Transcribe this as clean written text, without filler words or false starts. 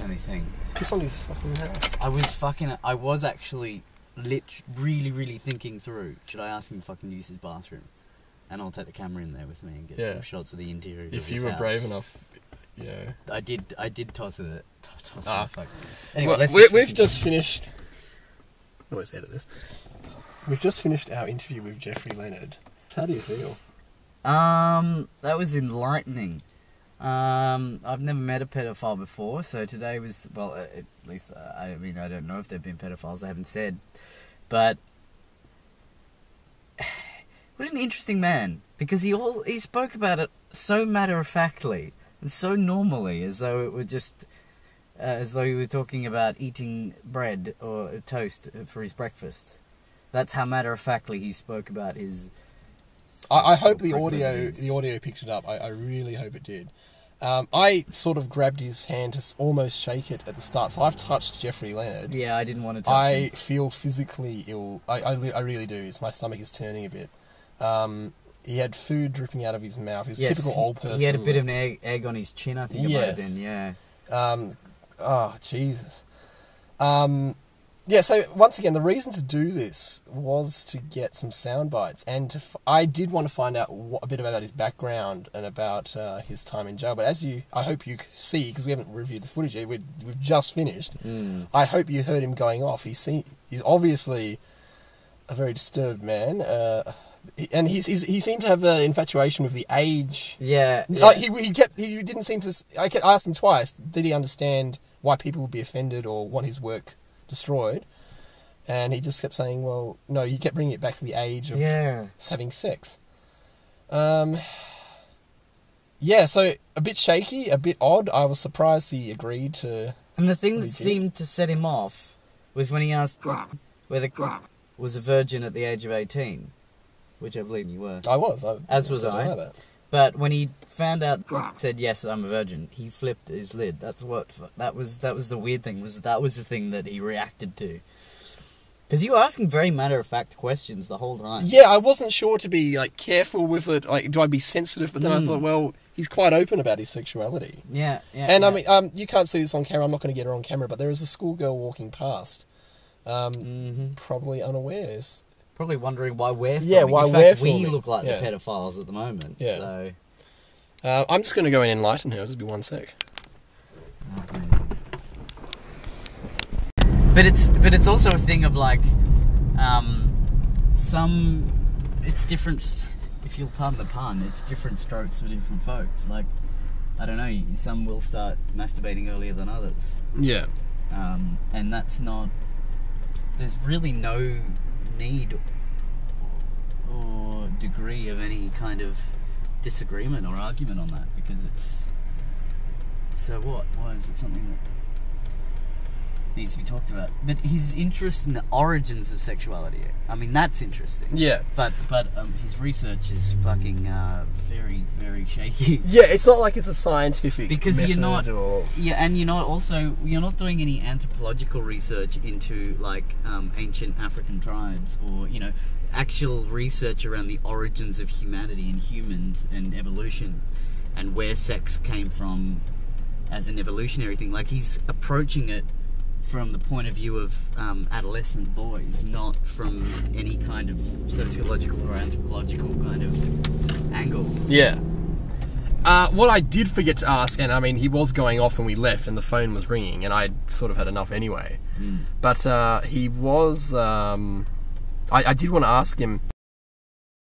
only thing. Piss on his fucking house. I was actually really thinking through, should I ask him if I can use his bathroom? And I'll take the camera in there with me and get some shots of the interior of his house. If you were brave enough, yeah. I did toss it. Fuck. Anyway, well, we've just finished... Always edit this. We've just finished our interview with Geoffrey Leonard. How do you feel? That was enlightening. I've never met a pedophile before, so today was, well, at least, I mean, I don't know if they've been pedophiles, they haven't said, but what an interesting man, because he spoke about it so matter-of-factly, and so normally, as though it were just, as though he was talking about eating bread or toast for his breakfast. That's how matter-of-factly he spoke about his... I hope the audio picked it up. I really hope it did. I sort of grabbed his hand to almost shake it at the start. So I've touched Geoffrey Leonard. Yeah, I didn't want to touch him. I feel physically ill. I really do. My stomach is turning a bit. He had food dripping out of his mouth. He was a typical old person. He had a bit of an egg on his chin, I think it might have been, yeah. Oh, Jesus. Yeah, so once again, the reason to do this was to get some sound bites, and I did want to find out a bit about his background and about his time in jail. But as I hope you see, because we haven't reviewed the footage yet, we've just finished. I hope you heard him going off. He's obviously a very disturbed man, and he seemed to have an infatuation with the age. Yeah. Like he didn't seem to. I asked him twice. Did he understand why people would be offended or want his work destroyed? And he just kept saying, well, no, you kept bringing it back to the age of having sex. So a bit shaky, a bit odd. I was surprised he agreed to... And the thing that seemed to set him off was when he asked whether was a virgin at the age of 18, which I believe you were. I was. As was I. But when he found out, said, yes, I'm a virgin, he flipped his lid. That was the weird thing, that was the thing that he reacted to. Because you were asking very matter-of-fact questions the whole time. Yeah, I wasn't sure to be careful with it. Do I be sensitive? But then I thought, well, he's quite open about his sexuality. Yeah. And I mean, you can't see this on camera. I'm not going to get her on camera. But there is a schoolgirl walking past, probably unawares. Probably wondering why we're filming. Yeah, why in we're fact, filming. we look like the pedophiles at the moment. Yeah. So. I'm just going to go in and enlighten her. Just be 1 sec. But it's also a thing of it's different. If you'll pardon the pun, it's different strokes for different folks. Like, I don't know. Some will start masturbating earlier than others. Yeah. And that's not. There's really no need or degree of any kind of disagreement or argument on that, because it's so what? Why is it something that needs to be talked about? But his interest in the origins of sexuality, I mean, that's interesting. Yeah. But his research is fucking very, very shaky. Yeah, it's not like it's a scientific because method you're not. Or... Yeah, and you're not doing any anthropological research into ancient African tribes or actual research around the origins of humanity and humans and evolution and where sex came from as an evolutionary thing. Like, he's approaching it from the point of view of adolescent boys, not from any kind of sociological or anthropological kind of angle. Yeah. What I did forget to ask, and I mean, he was going off when we left and the phone was ringing and I sort of had enough anyway. But he was... I did want to ask him